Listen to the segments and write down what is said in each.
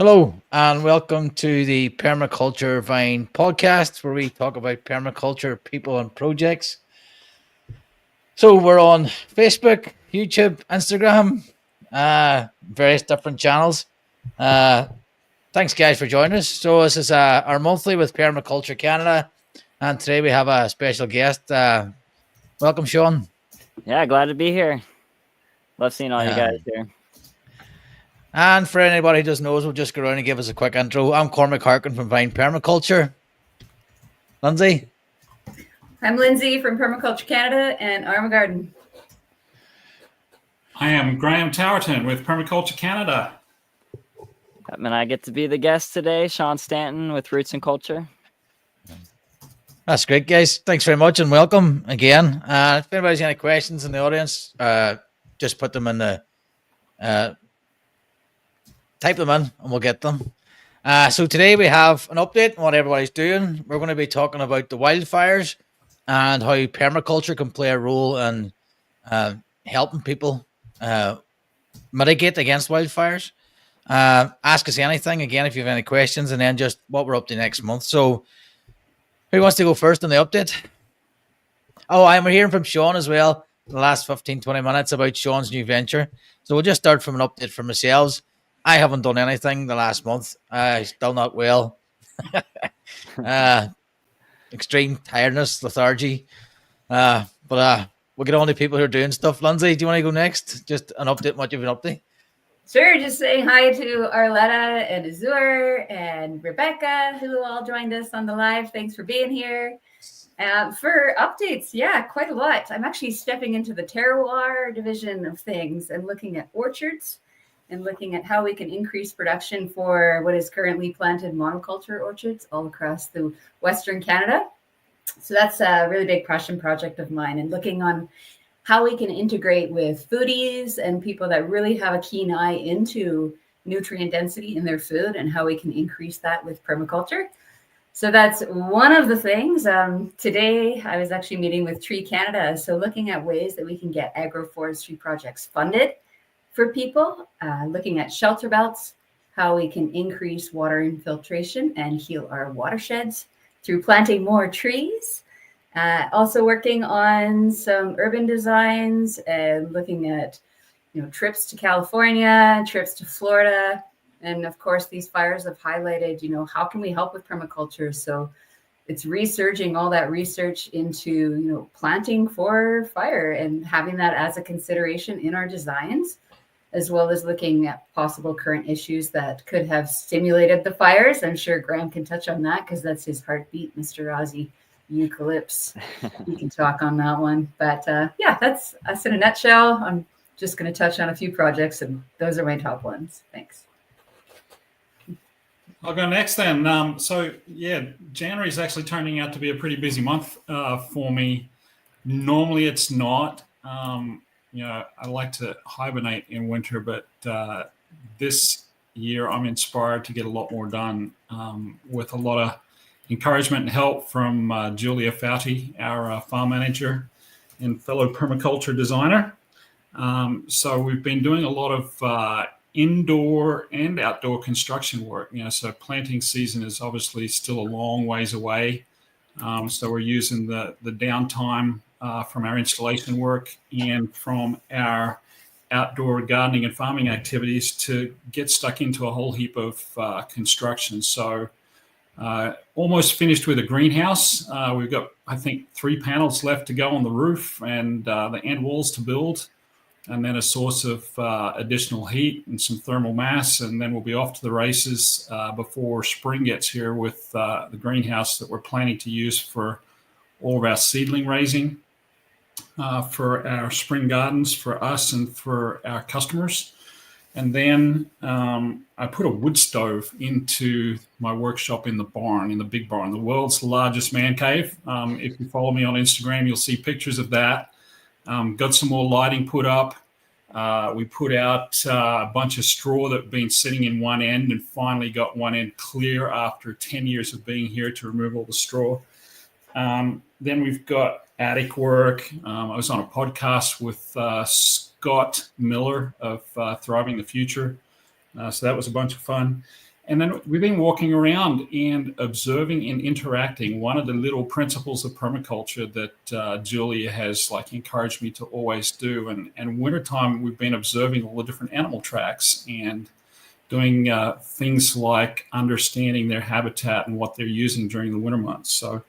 Hello, and welcome to the Permaculture Vine podcast, where we talk about permaculture, people, and projects. So we're on Facebook, YouTube, Instagram, various different channels. Uh, Thanks, guys, for joining us. So this is our monthly with Permaculture Canada, and today we have a special guest. Welcome, Sean. Yeah, glad to be here. Love seeing all you guys Um, here. and for anybody who doesn't know us, we'll just go around and give us a quick intro. I'm Cormac Harkin from Vine Permaculture. Lindsay. I'm Lindsay from Permaculture Canada and Arma Garden. I am Graham Towerton with Permaculture Canada. And I get to be the guest today, Sean Stanton with Roots and Culture. That's great, guys. Thanks very much and welcome again. If anybody's got any questions in the audience, just put them in the type them in and we'll get them. So today we have an update on what everybody's doing. We're going to be talking about the wildfires and how permaculture can play a role in helping people mitigate against wildfires. Ask us anything again if you have any questions, and then just what we're up to next month. So who wants to go first on the update? Oh, I'm hearing from Sean as well in the last 15-20 minutes about Sean's new venture. So we'll just start from an update from ourselves. I haven't done anything the last month. Still not well. Extreme tiredness, lethargy. But we'll get on to people who are doing stuff. Lindsay, do you want to go next? Just an update on what you've been up to. Sure, just saying hi to Arletta and Azur and Rebecca, who all joined us on the live. Thanks for being here. For updates, yeah, quite a lot. I'm actually stepping into the terroir division of things and looking at orchards and looking at how we can increase production for what is currently planted monoculture orchards all across the Western Canada. So that's a really big passion project of mine, and looking on how we can integrate with foodies and people that really have a keen eye into nutrient density in their food and how we can increase that with permaculture. So that's one of the things. Today, I was actually meeting with Tree Canada. So looking at ways that we can get agroforestry projects funded for people, looking at shelter belts, how we can increase water infiltration and heal our watersheds through planting more trees. Also working on some urban designs and looking at, trips to California, trips to Florida. And of course, these fires have highlighted, how can we help with permaculture? So it's resurging all that research into, planting for fire and having that as a consideration in our designs, as well as looking at possible current issues that could have stimulated the fires. I'm sure Graham can touch on that because that's his heartbeat, Mr. Ozzy Eucalypts. You can talk on that one. But yeah, that's us in a nutshell. I'm just going to touch on a few projects, and those are my top ones. Thanks. I'll go next then. So yeah, January is actually turning out to be a pretty busy month for me. Normally it's not. I like to hibernate in winter, but this year I'm inspired to get a lot more done with a lot of encouragement and help from Julia Fouty, our farm manager and fellow permaculture designer. So we've been doing a lot of indoor and outdoor construction work. So planting season is obviously still a long ways away. So we're using the downtime from our installation work and from our outdoor gardening and farming activities to get stuck into a whole heap of construction. So almost finished with a greenhouse. We've got, I think, 3 panels left to go on the roof and the end walls to build, and then a source of additional heat and some thermal mass, and then we'll be off to the races before spring gets here with the greenhouse that we're planning to use for all of our seedling raising for our spring gardens, for us and for our customers. And then I put a wood stove into my workshop in the barn, in the big barn, the world's largest man cave. If you follow me on Instagram, you'll see pictures of that. Got some more lighting put up. We put out a bunch of straw that had been sitting in one end and finally got one end clear after 10 years of being here to remove all the straw. Then we've got attic work. I was on a podcast with Scott Miller of Thriving the Future. So that was a bunch of fun. And then we've been walking around and observing and interacting. One of the little principles of permaculture that Julia has encouraged me to always do. And wintertime, we've been observing all the different animal tracks and doing things like understanding their habitat and what they're using during the winter months. So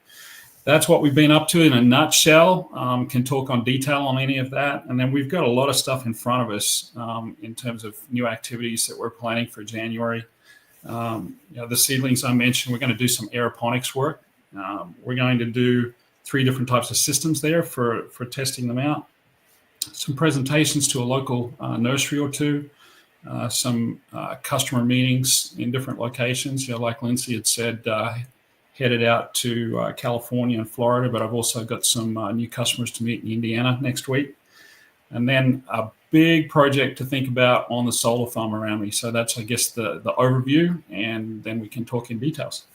that's what we've been up to in a nutshell. Can talk on detail on any of that. And then we've got a lot of stuff in front of us in terms of new activities that we're planning for January. The seedlings I mentioned, we're going to do some aeroponics work. We're going to do 3 different types of systems there for testing them out. Some presentations to a local nursery or 2. Some customer meetings in different locations. Like Lindsay had said, headed out to California and Florida, but I've also got some new customers to meet in Indiana next week. And then a big project to think about on the solar farm around me. So that's, I guess, the overview, and then we can talk in details.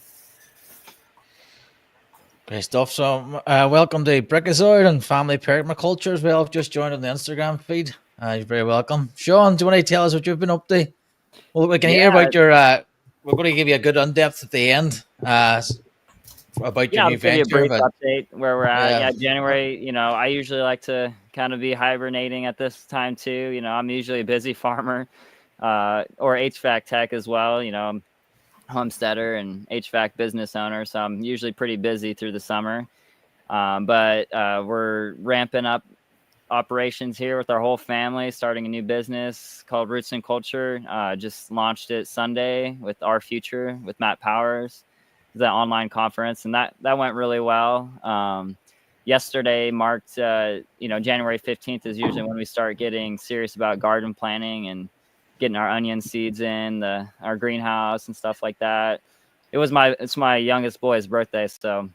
Great stuff. So welcome to Brickazoid and Family Permaculture as well. I've just joined on the Instagram feed. You're very welcome. Sean, do you want to tell us what you've been up to? Well, we can hear about your, we're going to give you a good in-depth at the end about your I'll new give you a venture. brief update where we're at. Yeah. January, I usually like to kind of be hibernating at this time too. I'm usually a busy farmer or HVAC tech as well. I'm homesteader and HVAC business owner, so I'm usually pretty busy through the summer. But we're ramping up operations here with our whole family, starting a new business called Roots and Culture. Just launched it Sunday with Our Future with Matt Powers, that online conference, and that went really well. Yesterday marked, January 15th is usually when we start getting serious about garden planning and getting our onion seeds in our greenhouse and stuff like that. It's my youngest boy's birthday, so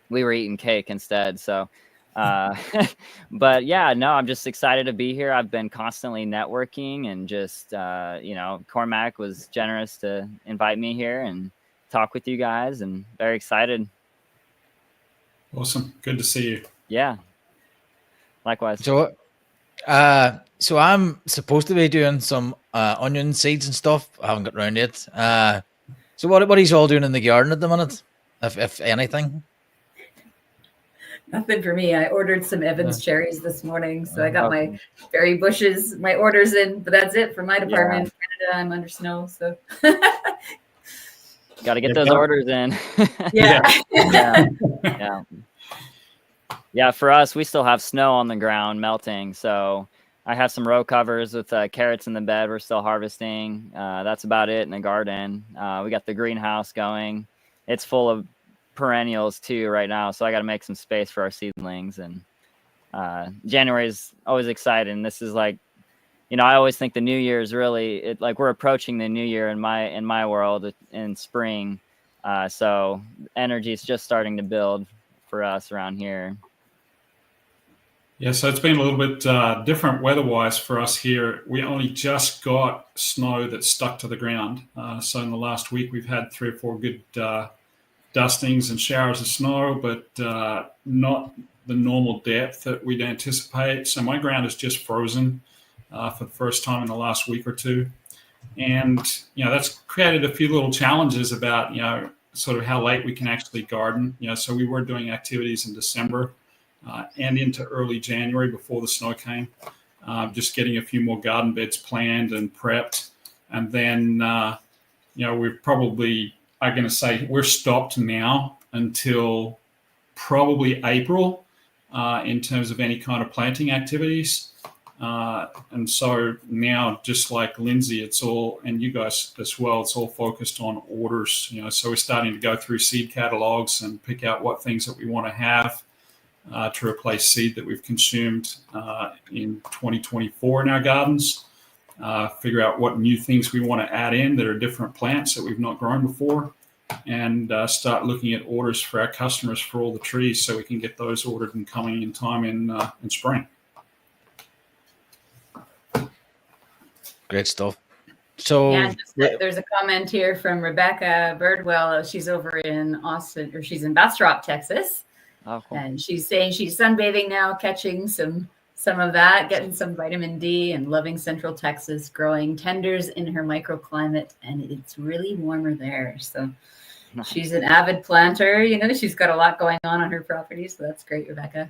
we were eating cake instead. So, but yeah, no, I'm just excited to be here. I've been constantly networking and just, Cormac was generous to invite me here and talk with you guys, and very excited. Awesome. Good to see you. Yeah. Likewise. So I'm supposed to be doing some onion seeds and stuff. I haven't got around yet. So what are you all doing in the garden at the minute, if anything? Nothing for me. I ordered some Evans cherries this morning, so I got my berry bushes, my orders in, but that's it for my department. Canada, I'm under snow, so. Got to get those orders in. Yeah. For us, we still have snow on the ground melting. So I have some row covers with carrots in the bed. We're still harvesting. That's about it in the garden. We got the greenhouse going. It's full of perennials too right now. So I got to make some space for our seedlings. And January is always exciting. This is like, I always think the new year is really we're approaching the new year in my world in spring. So energy is just starting to build for us around here. Yeah, so it's been a little bit different weather-wise for us here. We only just got snow that stuck to the ground. So in the last week, we've had 3 or 4 good dustings and showers of snow, but not the normal depth that we'd anticipate. So my ground is just frozen for the first time in the last week or 2. And, that's created a few little challenges about, sort of how late we can actually garden. So we were doing activities in December and into early January before the snow came, just getting a few more garden beds planned and prepped. And then, we're probably, I'm going to say we're stopped now until probably April in terms of any kind of planting activities. And so now, just like Lindsay, it's all, and you guys as well, it's all focused on orders. So we're starting to go through seed catalogs and pick out what things that we want to have to replace seed that we've consumed in 2024 in our gardens. Figure out what new things we want to add in that are different plants that we've not grown before, and start looking at orders for our customers for all the trees so we can get those ordered and coming in time in spring. Great stuff. So there's a comment here from Rebecca Birdwell. She's over in Austin, or she's in Bastrop, Texas. Oh, cool. And she's saying she's sunbathing now, catching some some of that, getting some vitamin D, and loving Central Texas, growing tenders in her microclimate, and it's really warmer there. So she's an avid planter. You know, she's got a lot going on her property, so that's great, Rebecca.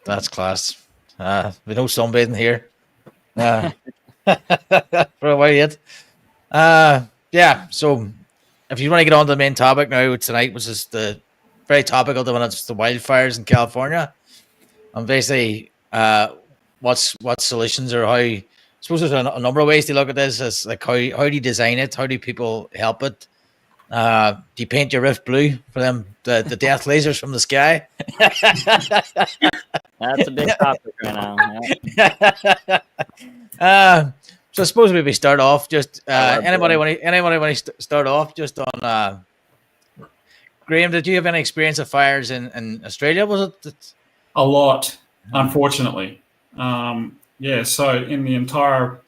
That's class. We know sunbathing here. For a while yet. Yeah. So, if you want to get on to the main topic now tonight, which is the very topical, the one that's the wildfires in California, and basically, what solutions or how. I suppose there's a number of ways to look at this. As like how do you design it? How do people help it? Do you paint your roof blue for them? The death lasers from the sky. That's a big topic right now. So I suppose maybe start off just love anybody want to start off just on Graham, did you have any experience of fires in Australia? Was it A lot, unfortunately. Yeah, so in the entire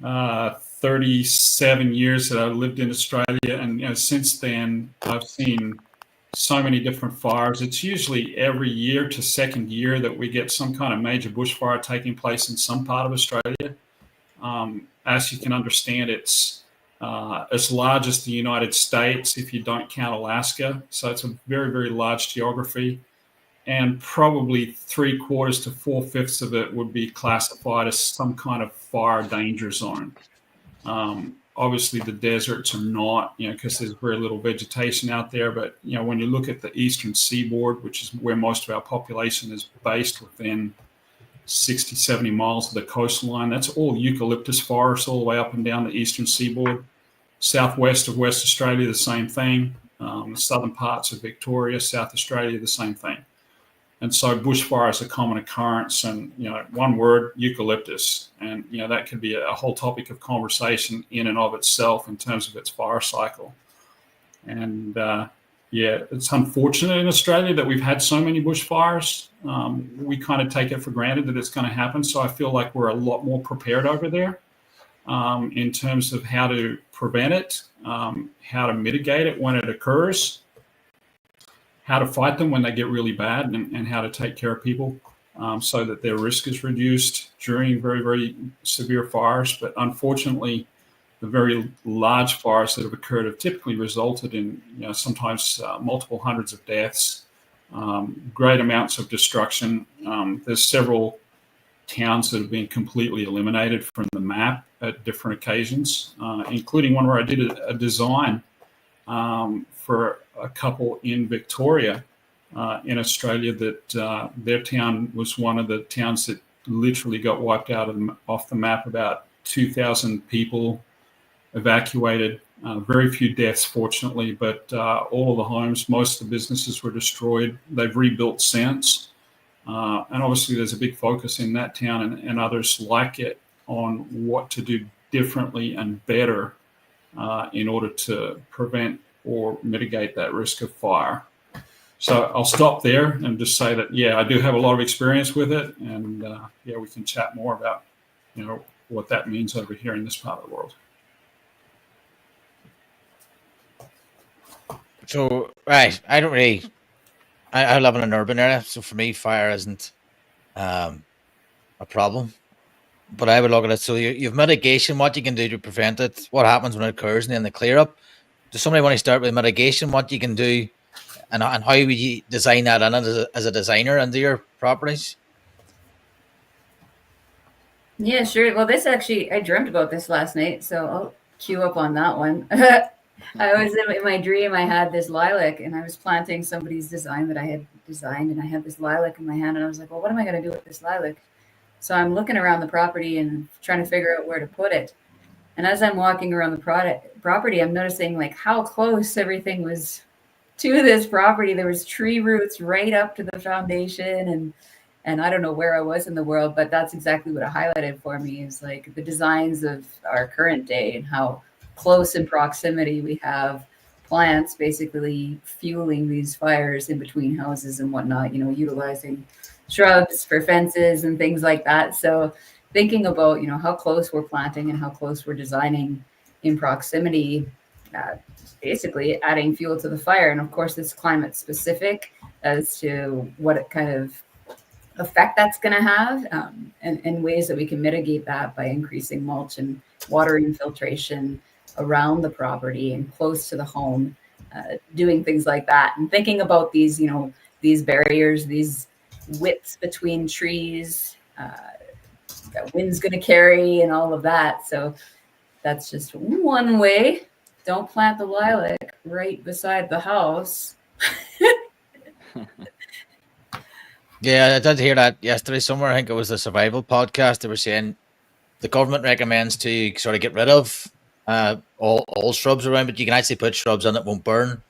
37 years that I lived in Australia, and since then I've seen so many different fires. It's usually every year to second year that we get some kind of major bushfire taking place in some part of Australia. As you can understand, it's as large as the United States if you don't count Alaska. So it's a very, very large geography. And probably 3/4 to 4/5 of it would be classified as some kind of fire danger zone. Obviously, the deserts are not, because there's very little vegetation out there. But, when you look at the eastern seaboard, which is where most of our population is based within 60, 70 miles of the coastline, that's all eucalyptus forests all the way up and down the eastern seaboard. Southwest of West Australia, the same thing. The southern parts of Victoria, South Australia, the same thing. And so bushfire is a common occurrence, and one word, eucalyptus, and that could be a whole topic of conversation in and of itself in terms of its fire cycle. And it's unfortunate in Australia that we've had so many bushfires. We kind of take it for granted that it's going to happen. So I feel like we're a lot more prepared over there in terms of how to prevent it, how to mitigate it when it occurs, how to fight them when they get really bad, and how to take care of people so that their risk is reduced during very, very severe fires. But unfortunately, the very large fires that have occurred have typically resulted in sometimes multiple hundreds of deaths, great amounts of destruction. There's several towns that have been completely eliminated from the map at different occasions, including one where I did a design for a couple in Victoria in Australia that their town was one of the towns that literally got wiped out off the map. About 2,000 people evacuated, very few deaths, fortunately, but all of the homes, most of the businesses were destroyed. They've rebuilt since. And obviously there's a big focus in that town and others like it on what to do differently and better in order to prevent or mitigate that risk of fire. So I'll stop there and just say that, I do have a lot of experience with it. And we can chat more about, what that means over here in this part of the world. So, right, I don't really. I live in an urban area, so for me, fire isn't a problem. But I would look at it. So you have mitigation, what you can do to prevent it, what happens when it occurs, and then the clear up. Does somebody want to start with mitigation, what you can do, and how would you design that in as a designer into your properties? Yeah, sure. Well, I dreamt about this last night, so I'll queue up on that one. I was in my dream, I had this lilac and I was planting somebody's design that I had designed, and I had this lilac in my hand, and I was like, well, what am I going to do with this lilac? So I'm looking around the property and trying to figure out where to put it. And as I'm walking around the property, I'm noticing like how close everything was to this property. There was tree roots right up to the foundation, and I don't know where I was in the world, but that's exactly what it highlighted for me, is like the designs of our current day and how close in proximity we have plants basically fueling these fires in between houses and whatnot, utilizing shrubs for fences and things like that. So thinking about, how close we're planting and how close we're designing in proximity, basically adding fuel to the fire. And of course, it's climate specific as to what it kind of effect that's going to have, and ways that we can mitigate that by increasing mulch and water infiltration around the property and close to the home, doing things like that, and thinking about these, these barriers, these widths between trees, that wind's going to carry and all of that. So that's just one way. Don't plant the lilac right beside the house. Yeah, I did hear that yesterday somewhere. I think it was the survival podcast. They were saying the government recommends to sort of get rid of all shrubs around, but you can actually put shrubs in that won't burn,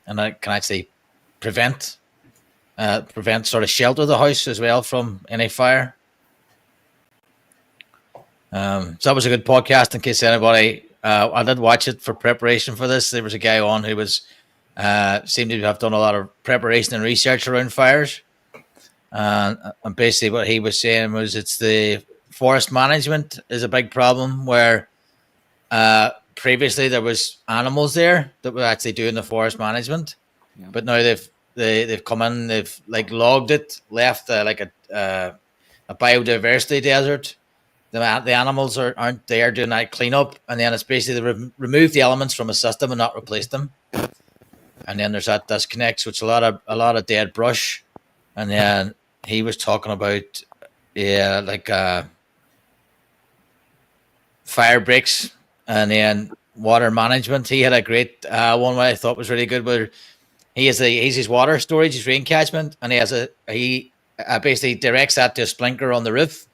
and that can actually prevent sort of shelter the house as well from any fire. So that was a good podcast. In case anybody, I did watch it for preparation for this. There was a guy on who was seemed to have done a lot of preparation and research around fires. And basically what he was saying was it's the forest management is a big problem where previously there was animals there that were actually doing the forest management, but now they've come in, they've like logged it, left like a biodiversity desert. The animals aren't there doing that cleanup, and then it's basically they remove the elements from a system and not replace them, and then there's that disconnect. So it's a lot of dead brush. And then he was talking about, fire breaks and then water management. He had a great one that I thought was really good, where he's his water storage, his rain catchment, and he basically directs that to a sprinkler on the roof.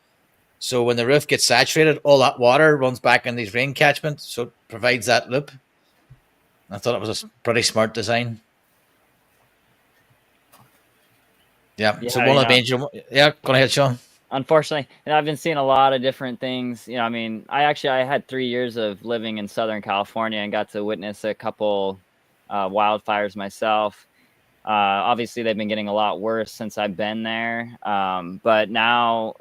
So when the roof gets saturated, all that water runs back in these rain catchment, so it provides that loop. I thought it was a pretty smart design. Yeah. So one of the major, go ahead, Sean. Unfortunately, and I've been seeing a lot of different things. I mean, I had 3 years of living in Southern California and got to witness a couple wildfires myself. Obviously, they've been getting a lot worse since I've been there. But now,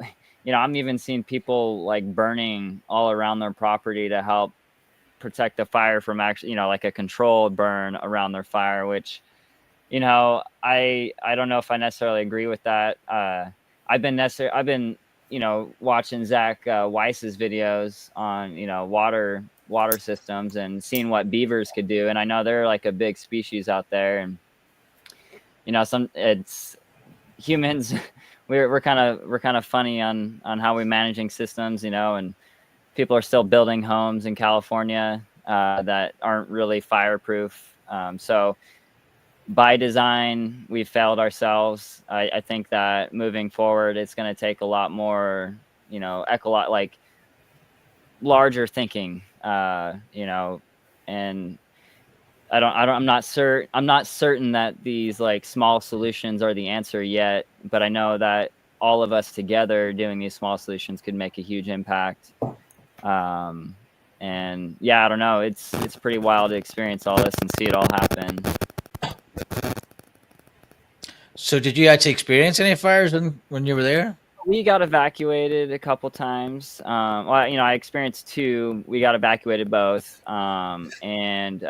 I'm even seeing people like burning all around their property to help protect the fire from actually, like a controlled burn around their fire, which, I don't know if I necessarily agree with that. I've been watching Zach Weiss's videos on, water systems and seeing what beavers could do. And I know they're like a big species out there, and, it's humans, we're kind of funny on how we're managing systems, and people are still building homes in California that aren't really fireproof. So by design, we failed ourselves. I think that moving forward, it's going to take a lot more, like larger thinking, and I'm not certain that these like small solutions are the answer yet, but I know that all of us together doing these small solutions could make a huge impact. And yeah, I don't know. It's pretty wild to experience all this and see it all happen. So did you actually experience any fires when you were there? We got evacuated a couple times. I experienced 2. We got evacuated both. And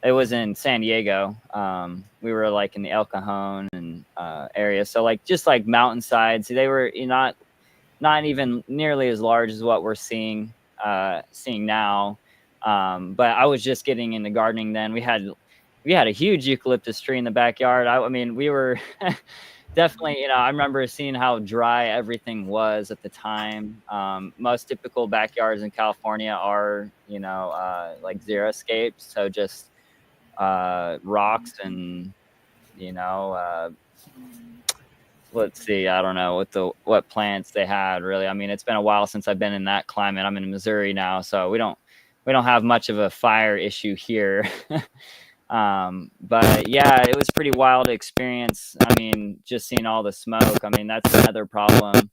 it was in San Diego. We were like in the El Cajon and area. So like just like mountainsides. They were not even nearly as large as what we're seeing now. But I was just getting into gardening then. We had a huge eucalyptus tree in the backyard. I mean, we were definitely, I remember seeing how dry everything was at the time. Most typical backyards in California are, like xeriscapes. So just rocks and, let's see, I don't know what plants they had really. I mean, it's been a while since I've been in that climate. I'm in Missouri now, so we don't have much of a fire issue here. But yeah, it was pretty wild experience. I mean, just seeing all the smoke. I mean, that's another problem.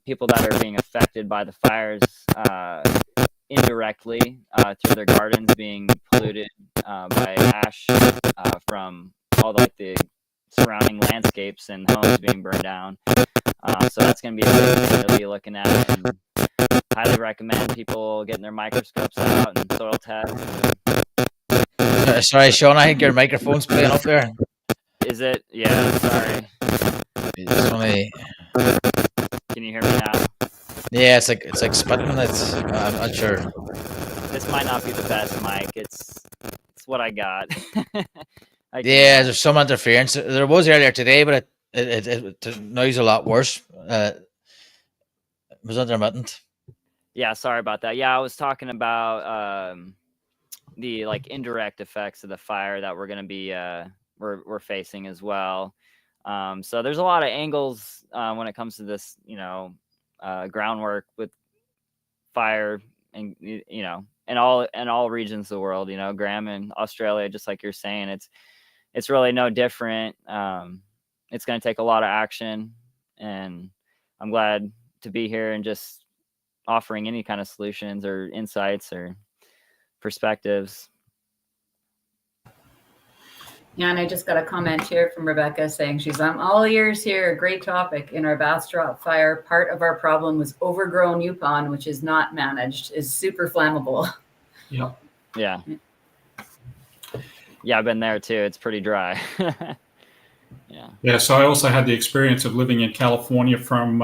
People that are being affected by the fires indirectly through their gardens being polluted by ash from all the surrounding landscapes and homes being burned down. So that's going to be a big thing to be looking at. And highly recommend people getting their microscopes out and soil test. Sorry, Sean, I think your microphone's playing up there. Is it? Yeah, sorry. It's only, Can you hear me now? yeah, it's like spitting. I'm not sure. This might not be the best mic. It's what I got. Yeah, there's some interference. There was earlier today, but it noise a lot worse. It was intermittent. Yeah, sorry about that. Yeah, I was talking about the like indirect effects of the fire that we're going to be we're facing as well. So there's a lot of angles when it comes to this, groundwork with fire, and in all regions of the world. Graham, in Australia, just like you're saying, it's really no different. It's going to take a lot of action, and I'm glad to be here and just offering any kind of solutions or insights or perspectives. Yeah, and I just got a comment here from Rebecca saying I'm all ears here. Great topic. In our Bastrop fire, part of our problem was overgrown Yukon, which is not managed, is super flammable. Yep. Yeah. Yeah, I've been there too. It's pretty dry. Yeah. Yeah, so I also had the experience of living in California from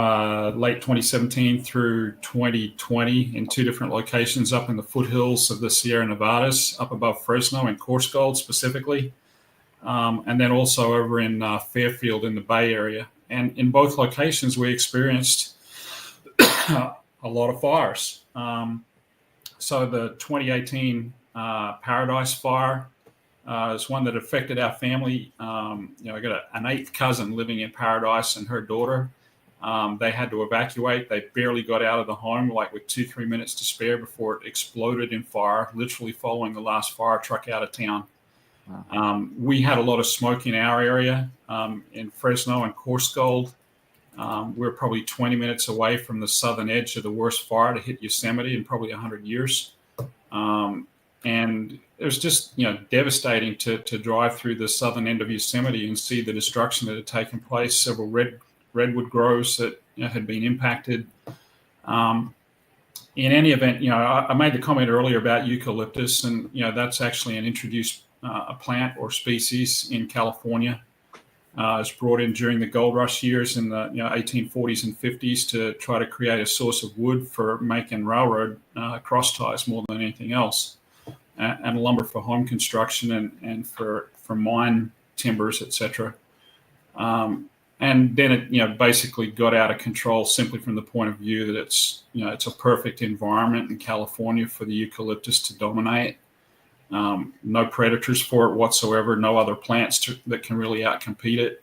late 2017 through 2020 in 2 different locations up in the foothills of the Sierra Nevadas, up above Fresno and Coarsegold specifically, and then also over in Fairfield in the Bay Area. And in both locations, we experienced a lot of fires. So the 2018 Paradise Fire is one that affected our family. I got an 8th cousin living in Paradise and her daughter. They had to evacuate. They barely got out of the home, like with 2-3 minutes to spare before it exploded in fire, literally following the last fire truck out of town. Wow. We had a lot of smoke in our area in Fresno and Coarsegold. We're probably 20 minutes away from the southern edge of the worst fire to hit Yosemite in probably 100 years. And it was just, devastating to drive through the southern end of Yosemite and see the destruction that had taken place, several redwood groves that had been impacted. In any event, I made the comment earlier about eucalyptus, and, that's actually an introduced a plant or species in California. It's brought in during the gold rush years in the 1840s and 50s to try to create a source of wood for making railroad cross ties more than anything else, and lumber for home construction and for mine timbers, etc. And then it basically got out of control simply from the point of view that it's a perfect environment in California for the eucalyptus to dominate. No predators for it whatsoever, no other plants that can really outcompete it.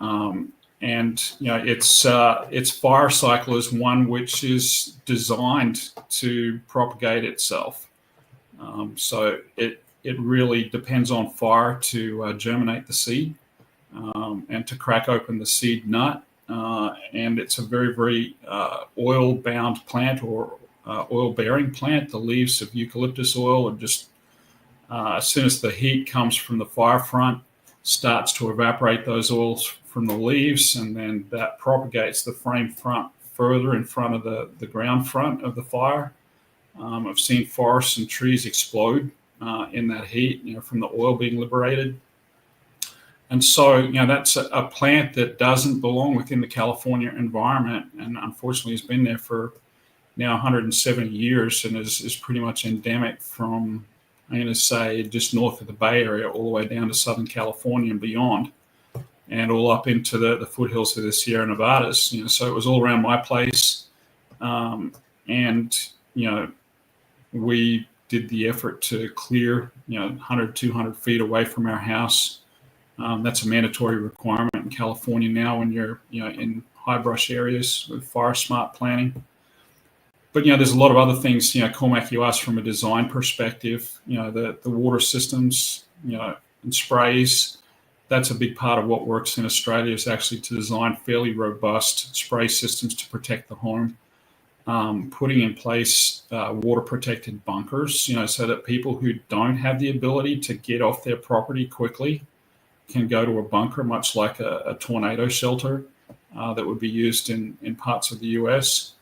And its fire cycle is one which is designed to propagate itself. So it really depends on fire to germinate the seed and to crack open the seed nut. And it's a very, very oil-bound plant or oil-bearing plant. The leaves of eucalyptus oil are just as soon as the heat comes from the fire front, starts to evaporate those oils from the leaves, and then that propagates the frame front further in front of the ground front of the fire. I've seen forests and trees explode in that heat, from the oil being liberated. And so, that's a plant that doesn't belong within the California environment, and unfortunately has been there for now 170 years and is pretty much endemic from, I'm going to say, just north of the Bay Area all the way down to Southern California and beyond, and all up into the foothills of the Sierra Nevadas. So it was all around my place. And we did the effort to clear, 100, 200 feet away from our house. That's a mandatory requirement in California now when you're, in high brush areas with fire smart planning. But, there's a lot of other things, Cormac, you asked from a design perspective, the water systems, and sprays. That's a big part of what works in Australia, is actually to design fairly robust spray systems to protect the home. Putting in place water protected bunkers, so that people who don't have the ability to get off their property quickly can go to a bunker, much like a tornado shelter that would be used in parts of the US.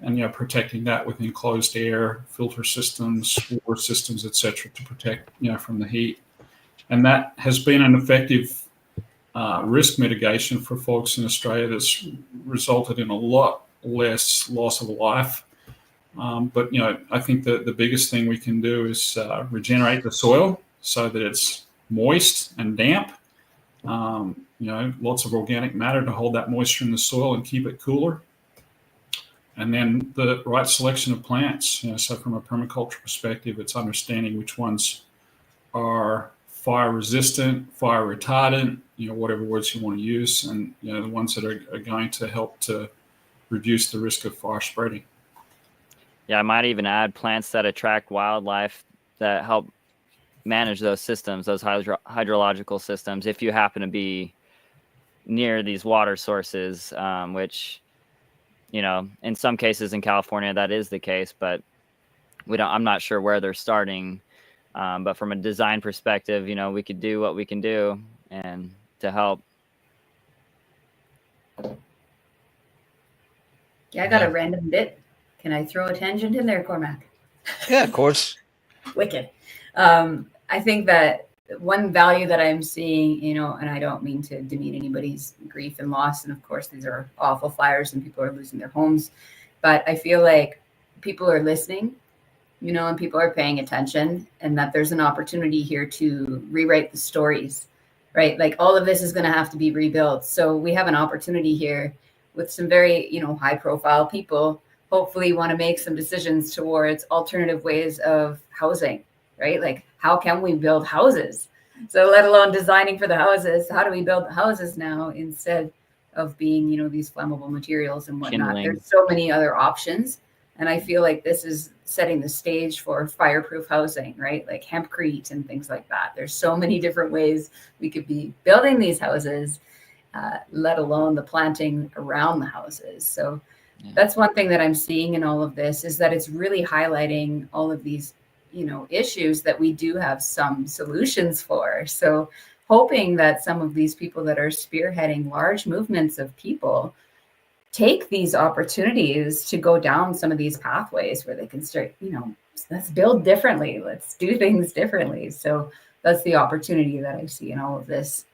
And protecting that with enclosed air, filter systems, water systems, etc., to protect from the heat. And that has been an effective risk mitigation for folks in Australia that's resulted in a lot less loss of life. But I think the biggest thing we can do is regenerate the soil so that it's moist and damp. Lots of organic matter to hold that moisture in the soil and keep it cooler. And then the right selection of plants. So from a permaculture perspective, it's understanding which ones are fire resistant, fire retardant, whatever words you want to use, and the ones that are going to help to reduce the risk of fire spreading. Yeah, I might even add plants that attract wildlife that help manage those systems, those hydrological systems, if you happen to be near these water sources, which, in some cases in California, that is the case, but I'm not sure where they're starting. But from a design perspective, we could do what we can do and to help. Yeah, I got a random bit. Can I throw a tangent in there, Cormac? Yeah, of course. Wicked. I think that one value that I'm seeing, and I don't mean to demean anybody's grief and loss. And of course, these are awful fires and people are losing their homes. But I feel like people are listening, and people are paying attention, and that there's an opportunity here to rewrite the stories, right? Like all of this is going to have to be rebuilt. So we have an opportunity here with some very, high profile people, hopefully want to make some decisions towards alternative ways of housing, right? Like how can we build houses? So let alone designing for the houses, how do we build the houses now instead of being, these flammable materials and whatnot? Kindling. There's so many other options. And I feel like this is setting the stage for fireproof housing, right? Like hempcrete and things like that. There's so many different ways we could be building these houses, let alone the planting around the houses. So that's one thing that I'm seeing in all of this, is that it's really highlighting all of these, issues that we do have some solutions for. So hoping that some of these people that are spearheading large movements of people take these opportunities to go down some of these pathways where they can start, let's build differently. Let's do things differently. So that's the opportunity that I see in all of this.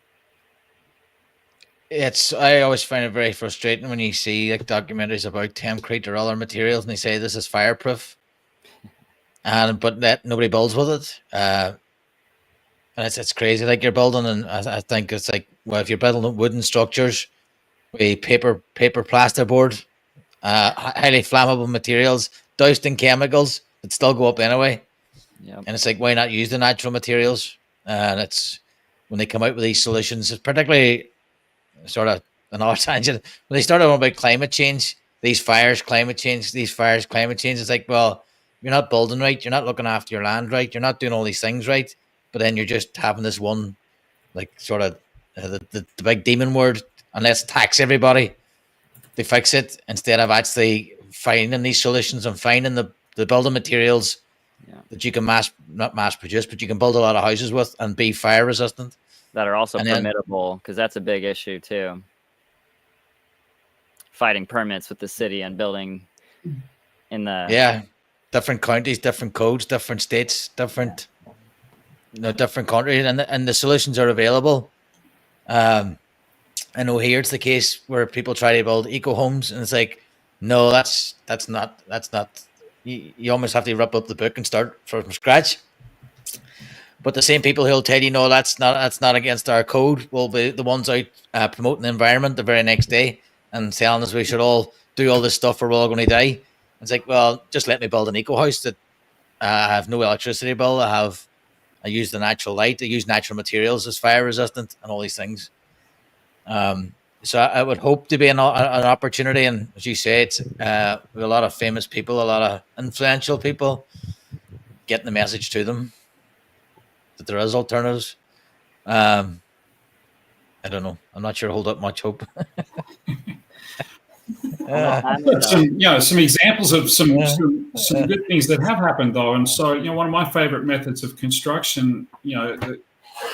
I always find it very frustrating when you see like documentaries about hempcrete or other materials and they say this is fireproof, but that nobody builds with it. And it's crazy. Like you're building, and I think it's like, well, if you're building wooden structures, with paper plasterboard, highly flammable materials, doused in chemicals that still go up anyway. Yep. And it's like, why not use the natural materials? And it's when they come out with these solutions, it's particularly sort of another tangent. When they started on about climate change, these fires, climate change, it's like, well, you're not building right, you're not looking after your land right, you're not doing all these things right, but then you're just having this one, like sort of the big demon word, and let's tax everybody to fix it instead of actually finding these solutions and finding the building materials that you can not mass produce, but you can build a lot of houses with and be fire resistant. That are also permittable, because that's a big issue too. Fighting permits with the city and building in the different counties, different codes, different states, different countries, and the solutions are available. I know here it's the case where people try to build eco homes, and it's like, no, that's not. You almost have to rip up the book and start from scratch. But the same people who'll tell you, no, that's not against our code, will be the ones out promoting the environment the very next day and telling us we should all do all this stuff or we're all going to die. It's like, well, just let me build an eco house that I have no electricity bill. I use the natural light. I use natural materials as fire resistant and all these things. So I would hope to be an opportunity, and as you say, it's with a lot of famous people, a lot of influential people, getting the message to them that there is alternatives. I don't know. I'm not sure. Hold up much hope. Some examples of some good things that have happened though, and so one of my favorite methods of construction, that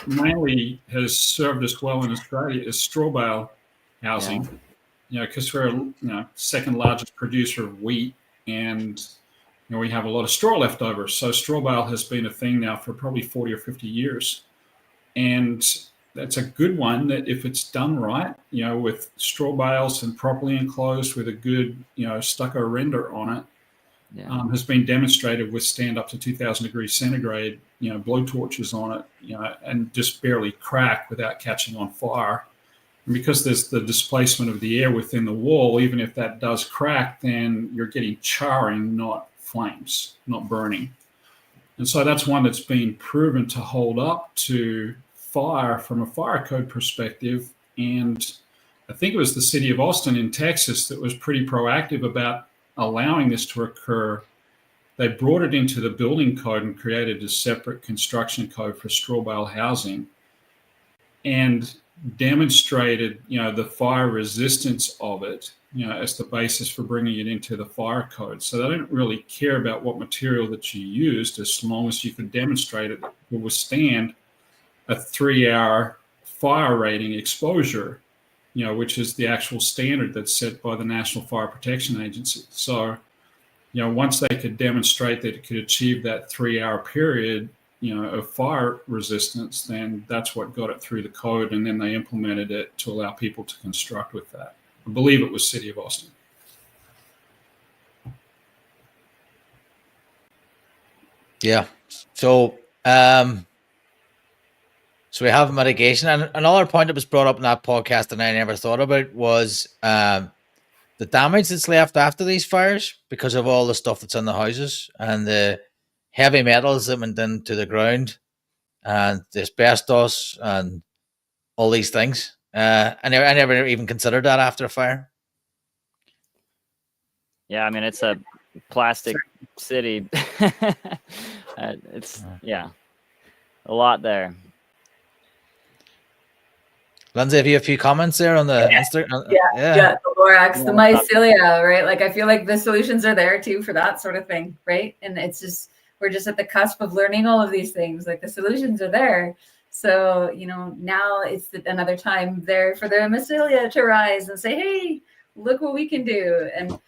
mainly has served us well in Australia is straw bale housing. Because we're second largest producer of wheat, and we have a lot of straw left over. So straw bale has been a thing now for probably 40 or 50 years, and that's a good one that if it's done right, with straw bales and properly enclosed with a good, stucco render on it, has been demonstrated withstand up to 2,000 degrees centigrade, blow torches on it, and just barely crack without catching on fire. And because there's the displacement of the air within the wall, even if that does crack, then you're getting charring, not flames, not burning. And so that's one that's been proven to hold up to fire from a fire code perspective. And I think it was the city of Austin in Texas that was pretty proactive about allowing this to occur. They brought it into the building code and created a separate construction code for straw bale housing and demonstrated, the fire resistance of it, as the basis for bringing it into the fire code. So they don't really care about what material that you used, as long as you could demonstrate it will withstand a 3-hour fire rating exposure, which is the actual standard that's set by the National Fire Protection Agency. So, once they could demonstrate that it could achieve that 3-hour period, of fire resistance, then that's what got it through the code. And then they implemented it to allow people to construct with that. I believe it was City of Austin. Yeah. So, so we have mitigation. And another point that was brought up in that podcast and I never thought about was the damage that's left after these fires because of all the stuff that's in the houses and the heavy metals that went into the ground and the asbestos and all these things. I never even considered that after a fire. Yeah, I mean, it's a plastic city. It's, a lot there. Lindsay, have you a few comments there on the Instagram? Yeah, the borax, the mycelia, right? Like, I feel like the solutions are there too for that sort of thing, right? And it's just, we're just at the cusp of learning all of these things. Like, the solutions are there. So, now it's another time there for the mycelia to rise and say, hey, look what we can do. And,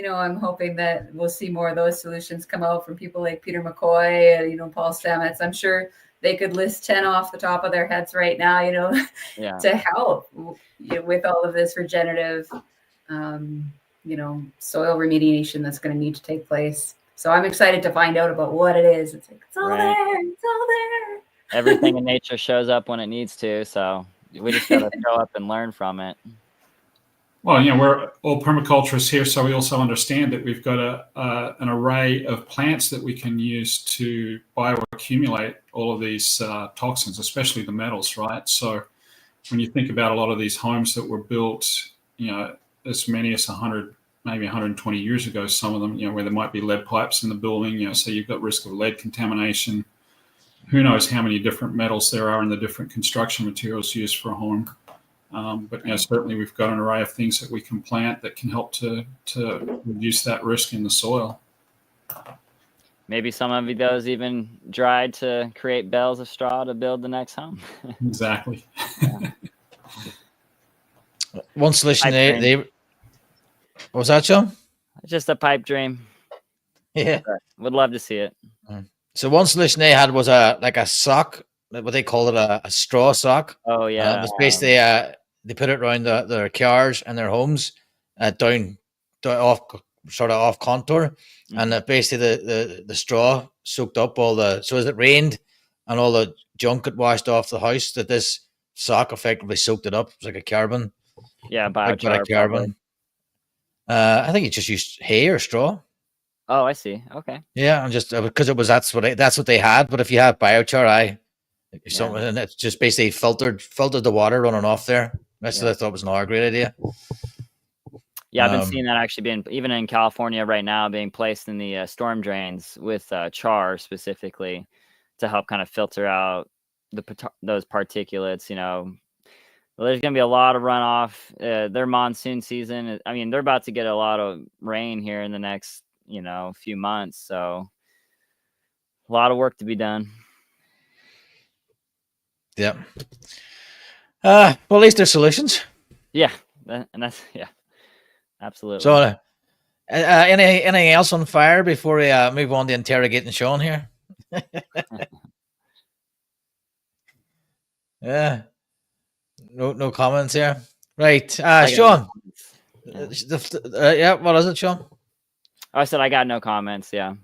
I'm hoping that we'll see more of those solutions come out from people like Peter McCoy and, Paul Stamets. I'm sure they could list 10 off the top of their heads right now, to help with all of this regenerative, soil remediation that's going to need to take place. So I'm excited to find out about what it is. It's like, it's all there. It's all there. Everything in nature shows up when it needs to. So we just got to show up and learn from it. Well, we're all permaculturists here, so we also understand that we've got an array of plants that we can use to bioaccumulate all of these toxins, especially the metals, right? So when you think about a lot of these homes that were built, as many as 100, maybe 120 years ago, some of them, where there might be lead pipes in the building, so you've got risk of lead contamination. Who knows how many different metals there are in the different construction materials used for a home. But certainly we've got an array of things that we can plant that can help to reduce that risk in the soil. Maybe some of those even dried to create bales of straw to build the next home. Exactly. One solution they what was that, Sean? Just a pipe dream. Yeah. Would love to see it. So one solution they had was a sock, what they call it, a straw sock. Oh yeah. It was basically they put it around their cars and their homes, down off contour, and basically the straw soaked up so as it rained and all the junk had washed off the house, that this sock effectively soaked it up. It was like a carbon. Yeah, biochar. Carbon. I think you just used hay or straw. Oh, I see. Okay. Yeah, and just because that's what they had. But if you had biochar, something, and it's just basically filtered the water running off there. That's what I thought was another great idea. Yeah, I've been seeing that actually being, even in California right now, being placed in the storm drains with char specifically to help kind of filter out those particulates. Well, there's going to be a lot of runoff. Their monsoon season, I mean, they're about to get a lot of rain here in the next, few months. So a lot of work to be done. Yeah. Well, at least there's solutions. Yeah. Absolutely. So, anything else on fire before we move on to interrogating Sean here? Yeah. No comments here. Right. I got no Sean. comments. Yeah, what is it, Sean? I said I got no comments. Yeah.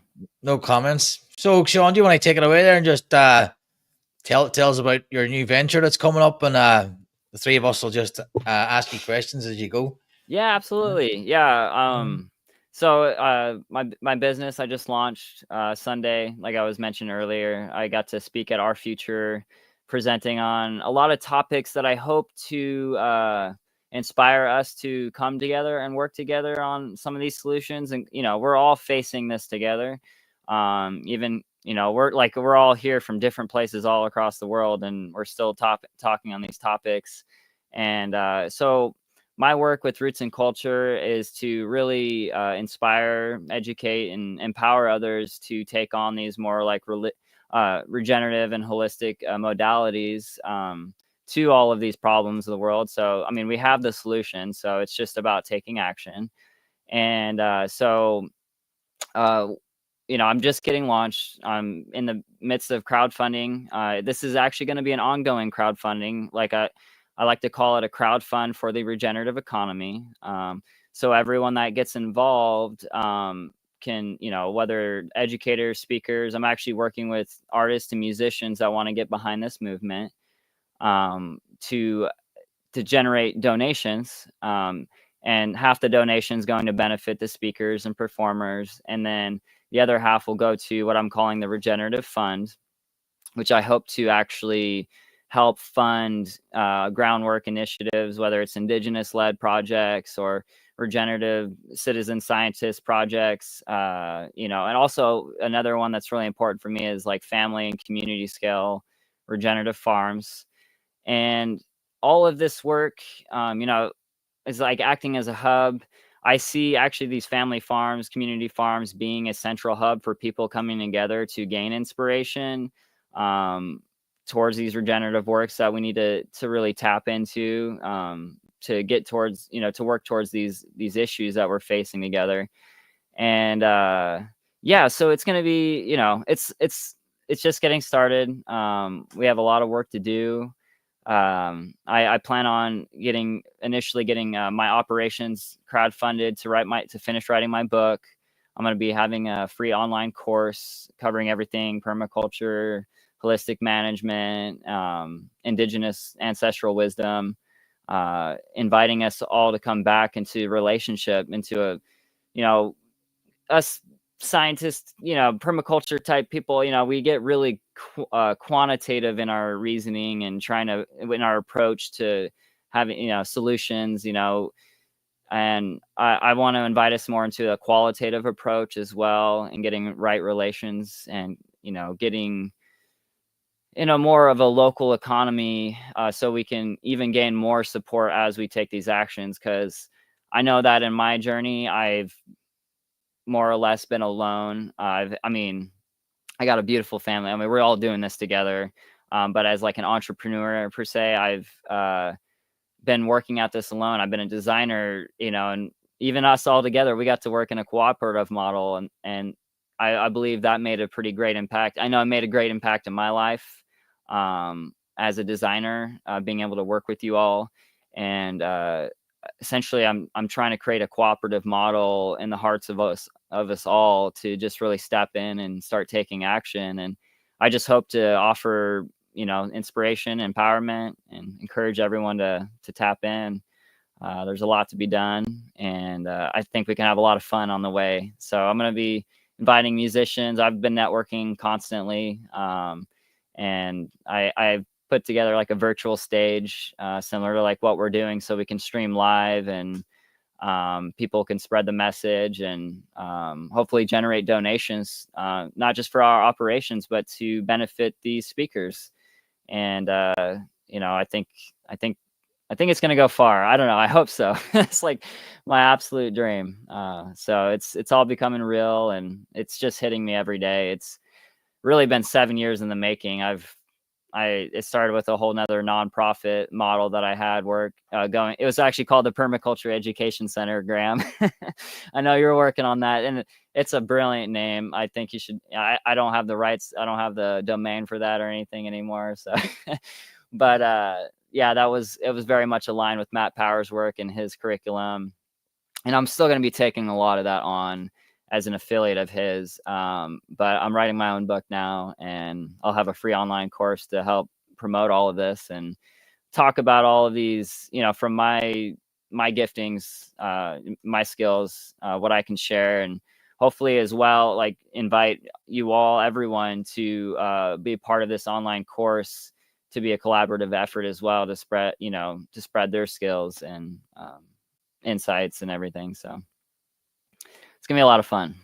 No comments. So, Sean, do you want to take it away there and just tell us about your new venture that's coming up, and the three of us will just ask you questions as you go. Yeah, absolutely. Yeah. So my business I just launched Sunday, like I was mentioned earlier. I got to speak at Our Future, presenting on a lot of topics that I hope to inspire us to come together and work together on some of these solutions. And we're all facing this together. Even we're all here from different places all across the world, and we're still talking on these topics. And so my work with Roots and Culture is to really inspire, educate, and empower others to take on these more like regenerative and holistic modalities to all of these problems of the world. So, I mean, we have the solution. So it's just about taking action. And I'm just getting launched. I'm in the midst of crowdfunding. This is actually going to be an ongoing crowdfunding. I like to call it a crowdfund for the regenerative economy. So everyone that gets involved can, whether educators, speakers, I'm actually working with artists and musicians that want to get behind this movement to generate donations. And half the donations going to benefit the speakers and performers. And then the other half will go to what I'm calling the Regenerative Fund, which I hope to actually help fund groundwork initiatives, whether it's indigenous-led projects or regenerative citizen scientist projects. And also another one that's really important for me is like family and community scale regenerative farms. And all of this work, is like acting as a hub. I see actually these family farms, community farms being a central hub for people coming together to gain inspiration towards these regenerative works that we need to really tap into to get towards, to work towards these issues that we're facing together. And so it's going to be, it's just getting started. We have a lot of work to do. I plan on initially getting my operations crowdfunded to finish writing my book. I'm going to be having a free online course covering everything: permaculture, holistic management, indigenous ancestral wisdom, inviting us all to come back into relationship, into us scientists, permaculture type people, we get really quantitative in our reasoning and in our approach to having, solutions, and I want to invite us more into a qualitative approach as well, and getting right relations and, getting more of a local economy so we can even gain more support as we take these actions. Because I know that in my journey, I've more or less been alone. I got a beautiful family. I mean, we're all doing this together. But as like an entrepreneur per se, I've been working at this alone. I've been a designer, and even us all together, we got to work in a cooperative model. And I believe that made a pretty great impact. I know it made a great impact in my life as a designer, being able to work with you all. And essentially I'm trying to create a cooperative model in the hearts of us all to just really step in and start taking action. And I just hope to offer, inspiration, empowerment, and encourage everyone to tap in. There's a lot to be done, and I think we can have a lot of fun on the way. So I'm going to be inviting musicians. I've been networking constantly, and I've put together like a virtual stage similar to like what we're doing, so we can stream live and people can spread the message and hopefully generate donations, not just for our operations, but to benefit these speakers. And I think it's going to go far. I don't know. I hope so. It's like my absolute dream. So it's all becoming real, and it's just hitting me every day. It's really been 7 years in the making. It started with a whole nother nonprofit model that I had going. It was actually called the Permaculture Education Center, Graham. I know you're working on that, and it's a brilliant name. I think you should. I don't have the rights. I don't have the domain for that or anything anymore. So, but it was very much aligned with Matt Power's work and his curriculum. And I'm still going to be taking a lot of that on as an affiliate of his. But I'm writing my own book now, and I'll have a free online course to help promote all of this and talk about all of these, from my giftings, my skills, what I can share, and hopefully as well, like invite you all, everyone, to be part of this online course, to be a collaborative effort as well, to spread their skills and insights and everything. So it's gonna be a lot of fun.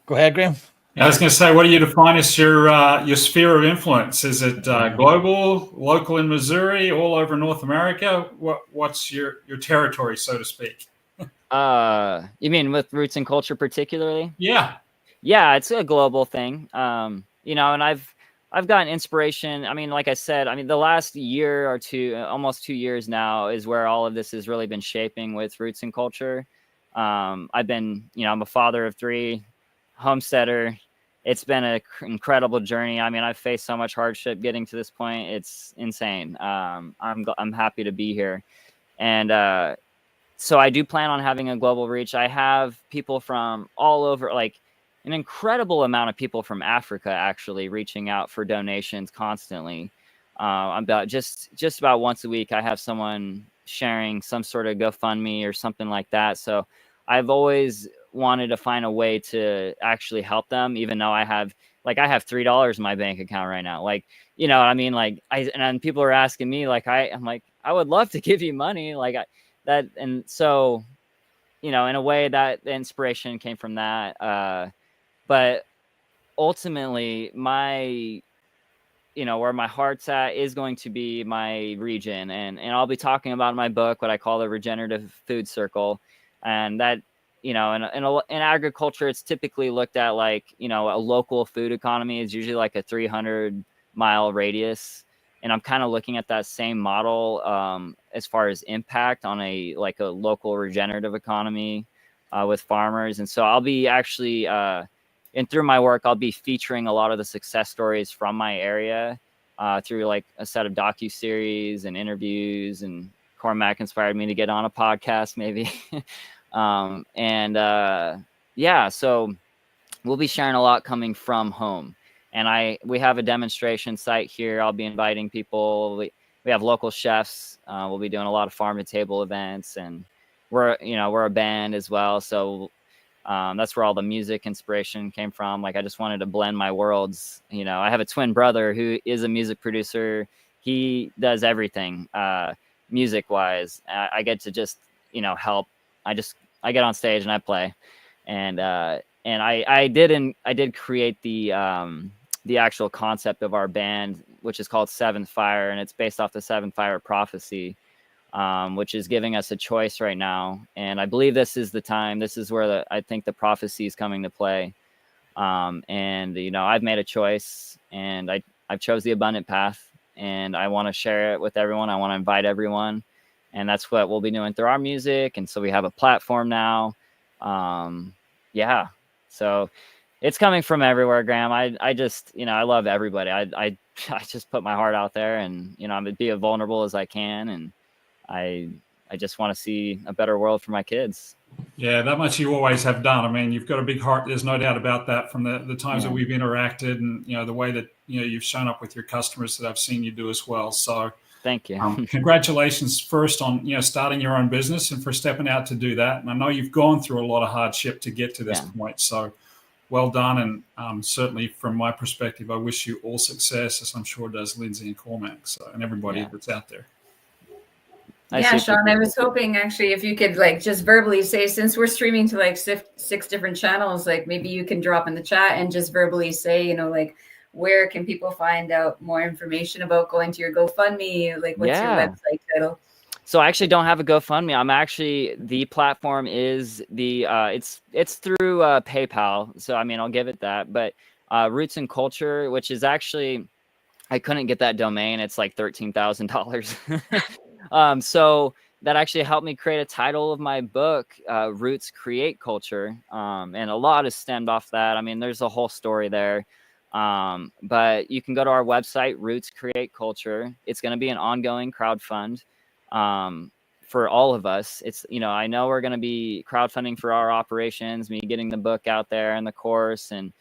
Go ahead, Graham. I was going to say, what do you define as your sphere of influence? Is it global, local in Missouri, all over North America? What's your territory, so to speak? You mean with Roots and Culture particularly? Yeah, it's a global thing. And I've gotten inspiration. I mean, like I said, the last year or two, almost 2 years now, is where all of this has really been shaping with Roots and Culture. I've been, I'm a father of 3, homesteader. It's been an incredible journey. I've faced so much hardship getting to this point. It's insane. I'm happy to be here. And so I do plan on having a global reach. I have people from all over, like an incredible amount of people from Africa actually reaching out for donations constantly. About just about once a week, I have someone sharing some sort of GoFundMe or something like that. So I've always wanted to find a way to actually help them, even though I have $3 in my bank account right now. Like, you know what I mean? Like and people are asking me, like, I'm like, I would love to give you money. And so, in a way that the inspiration came from that. But ultimately where my heart's at is going to be my region. And I'll be talking about in my book what I call the regenerative food circle. And that, in agriculture, it's typically looked at like, a local food economy is usually like a 300-mile radius. And I'm kind of looking at that same model as far as impact on a local regenerative economy with farmers. And so I'll be actually, and through my work, I'll be featuring a lot of the success stories from my area through like a set of docuseries and interviews. And Cormac inspired me to get on a podcast maybe. So we'll be sharing a lot coming from home. And we have a demonstration site here. I'll be inviting people. We have local chefs. We'll be doing a lot of farm to table events, and we're a band as well. So that's where all the music inspiration came from. Like, I just wanted to blend my worlds. I have a twin brother who is a music producer. He does everything music wise. I get to just help. I get on stage and I play, and I did create the actual concept of our band, which is called Seventh Fire, and it's based off the Seventh Fire prophecy, which is giving us a choice right now. And I believe this is the time. This is where I think the prophecy is coming to play. I've made a choice, and I've chose the abundant path, and I want to share it with everyone. I want to invite everyone. And that's what we'll be doing through our music. And so we have a platform now. So it's coming from everywhere, Graham. I just, I love everybody. I just put my heart out there, and, I'm going to be as vulnerable as I can. And I just want to see a better world for my kids. Yeah, that much you always have done. You've got a big heart. There's no doubt about that from the times that we've interacted, and, the way that, you've shown up with your customers that I've seen you do as well. So thank you. Congratulations first on, starting your own business and for stepping out to do that. And I know you've gone through a lot of hardship to get to this point. So well done. And certainly from my perspective, I wish you all success, as I'm sure does Lindsay and Cormac, and everybody that's out there. Sean, I was hoping actually if you could just verbally say, since we're streaming to six different channels, maybe you can drop in the chat and just verbally say, where can people find out more information about going to your GoFundMe? What's your website title? So I actually don't have a GoFundMe. I'm actually, the platform is it's through PayPal. So, I'll give it that. But Roots and Culture, which is actually, I couldn't get that domain. It's like $13,000. So that actually helped me create a title of my book, Roots Create Culture. And a lot is stemmed off that. There's a whole story there. But you can go to our website, Roots Create Culture. It's going to be an ongoing crowdfund for all of us. It's, you know, I know we're going to be crowdfunding for our operations, me getting the book out there and the course and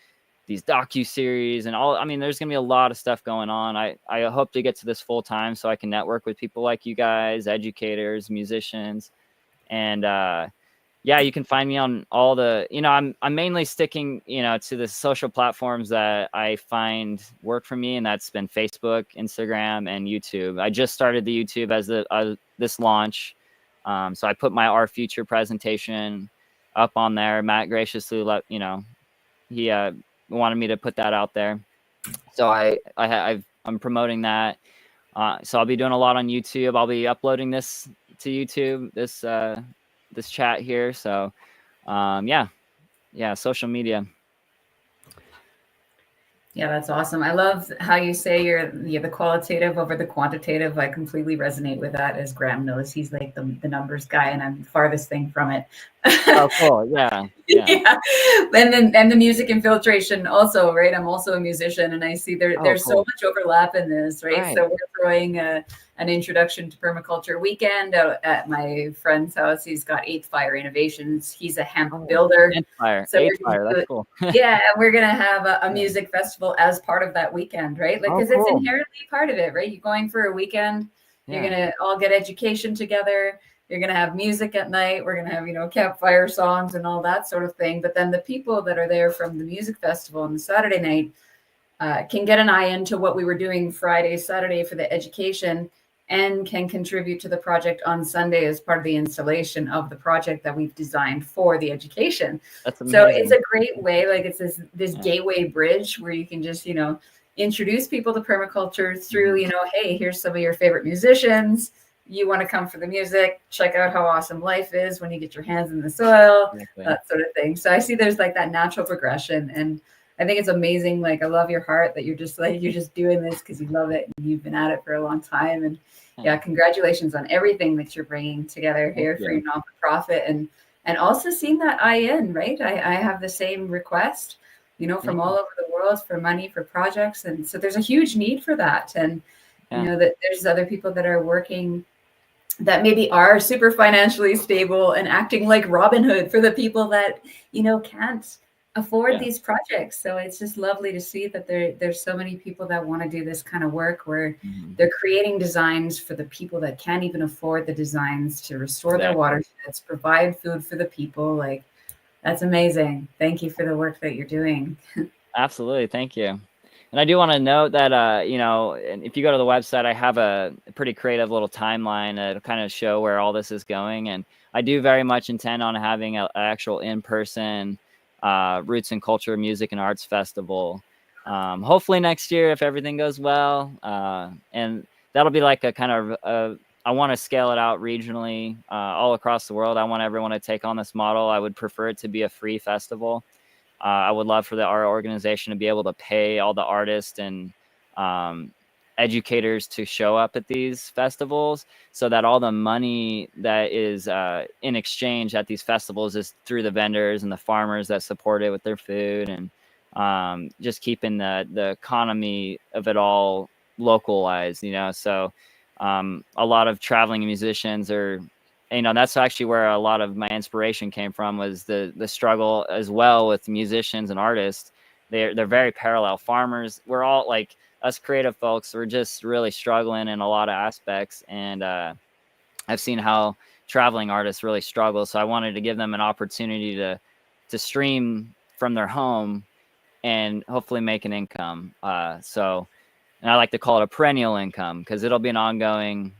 these docu-series and all. I mean, there's going to be a lot of stuff going on. I hope to get to this full time so I can network with people like you guys, educators, musicians. And yeah, you can find me on all the, you know, I'm mainly sticking, you know, to the social platforms that I find work for me. And that's been Facebook, Instagram, and YouTube. I just started the YouTube as this launch. So I put my Our Future presentation up on there. Matt graciously let, you know, he wanted me to put that out there. So I'm promoting that. So I'll be doing a lot on YouTube. I'll be uploading this to YouTube, this chat here. So yeah, social media. Yeah, that's awesome. I love how you say you're the qualitative over the quantitative. I completely resonate with that, as Graham knows. He's like the numbers guy, and I'm the farthest thing from it. Oh, cool. Yeah. Yeah. And the music infiltration also, right? I'm also a musician, and I see there's cool. so much overlap in this, right? So we're throwing an introduction to permaculture weekend out at my friend's house. He's got Eighth Fire Innovations. He's a hemp builder. Eighth Fire. So Eighth Fire. That's cool. Yeah, and we're gonna have a music festival as part of that weekend, right? Like, because it's inherently part of it, right? You're going for a weekend. You're gonna all get education together. You're going to have music at night. We're going to have, you know, campfire songs and all that sort of thing. But then the people that are there from the music festival on the Saturday night can get an eye into what we were doing Friday, Saturday for the education, and can contribute to the project on Sunday as part of the installation of the project that we've designed for the education. That's amazing. So it's a great way, like it's this gateway bridge where you can just, you know, introduce people to permaculture through, you know, hey, here's some of your favorite musicians. You want to come for the music, check out how awesome life is when you get your hands in the soil, that sort of thing. So I see there's like that natural progression. And I think it's amazing. Like, I love your heart that you're just doing this because you love it and you've been at it for a long time. And yeah, congratulations on everything that you're bringing together here for your non-profit and also seeing that in, right? I have the same request, you know, from all over the world for money for projects. And so there's a huge need for that. And, you know, that there's other people that are working that maybe are super financially stable and acting like Robin Hood for the people that, you know, can't afford these projects. So it's just lovely to see that there's so many people that want to do this kind of work where they're creating designs for the people that can't even afford the designs to restore their watersheds, provide food for the people. Like, that's amazing. Thank you for the work that you're doing. Absolutely. Thank you. And I do want to note that, you know, if you go to the website, I have a pretty creative little timeline to kind of show where all this is going. And I do very much intend on having an actual in-person Roots and Culture Music and Arts Festival. Hopefully next year, if everything goes well. And that'll be like a kind of, I want to scale it out regionally all across the world. I want everyone to take on this model. I would prefer it to be a free festival. I would love for our organization to be able to pay all the artists and educators to show up at these festivals so that all the money that is in exchange at these festivals is through the vendors and the farmers that support it with their food and just keeping the economy of it all localized, you know. So a lot of traveling musicians are, you know, that's actually where a lot of my inspiration came from, was the struggle as well with musicians and artists. They're very parallel. Farmers, we're all like, us creative folks, we're just really struggling in a lot of aspects. And I've seen how traveling artists really struggle. So I wanted to give them an opportunity to stream from their home and hopefully make an income. And I like to call it a perennial income because it'll be an ongoing